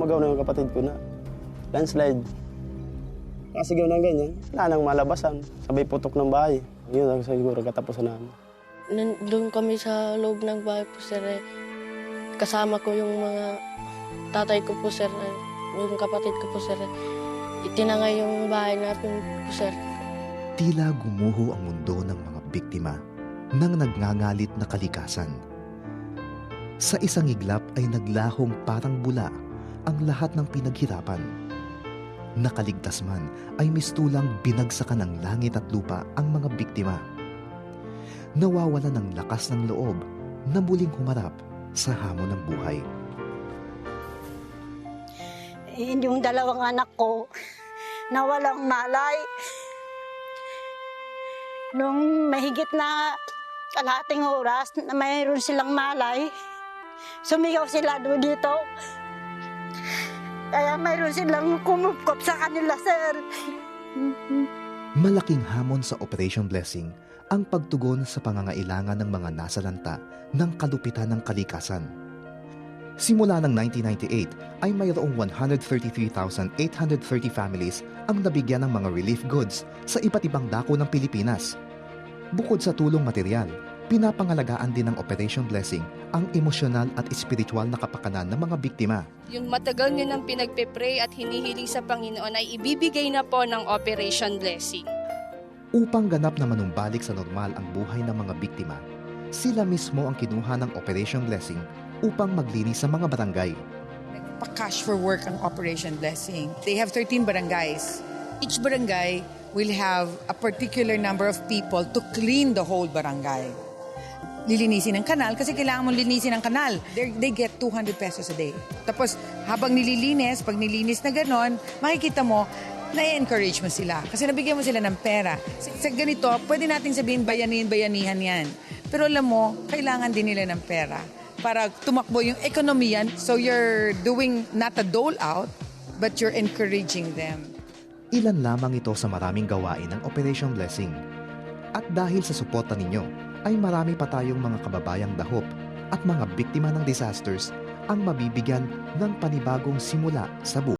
sumagaw na yung kapatid ko na landslide. Kasi gano'n ganyan, wala nang malabasan, sabay putok ng bahay. Yun ang siguro katapusan namin. Doon kami sa loob ng bahay po, sir. Kasama ko yung mga tatay ko po, sir. Yung kapatid ko po, sir. Itinangay yung bahay natin po, sir. Tila gumuho ang mundo ng mga biktima ng nagngangalit na kalikasan. Sa isang iglap ay naglahong parang bula ang lahat ng pinaghirapan. Nakaligtas man ay mistulang binagsakan ng langit at lupa ang mga biktima. Nawawalan ng lakas ng loob na muling humarap sa hamon ng buhay. Yung dalawang anak ko na walang malay. Nung mahigit na kalahating oras na mayroon silang malay, sumigaw sila doon dito. Kaya mayroon silang kumupkop sa kanila, sir. Malaking hamon sa Operation Blessing ang pagtugon sa pangangailangan ng mga nasalanta ng kalupitan ng kalikasan. Simula ng 1998 ay mayroong 133,830 families ang nabigyan ng mga relief goods sa iba't ibang dako ng Pilipinas. Bukod sa tulong material, pinapangalagaan din ng Operation Blessing ang emosyonal at espiritual na kapakanan ng mga biktima. Yung matagal nyo nang pinagpe-pray at hinihiling sa Panginoon ay ibibigay na po ng Operation Blessing. Upang ganap na manumbalik sa normal ang buhay ng mga biktima, sila mismo ang kinuha ng Operation Blessing upang maglinis sa mga barangay. Pa-cash for work ang Operation Blessing. They have 13 barangays. Each barangay will have a particular number of people to clean the whole barangay. Lilinisin ang kanal kasi kailangan mong linisin ang kanal. They get 200 pesos a day. Tapos habang nililinis, pag nilinis na ganon, makikita mo, na-encourage mo sila. Kasi nabigyan mo sila ng pera. Sa ganito, pwede nating sabihin bayanihan yan. Pero alam mo, kailangan din nila ng pera para tumakbo yung ekonomiya. So you're doing not a dole out, but you're encouraging them. Ilan lamang ito sa maraming gawain ng Operation Blessing. At dahil sa suporta ninyo, ay marami pa tayong mga kababayang dahop at mga biktima ng disasters ang mabibigyan ng panibagong simula sa buhay.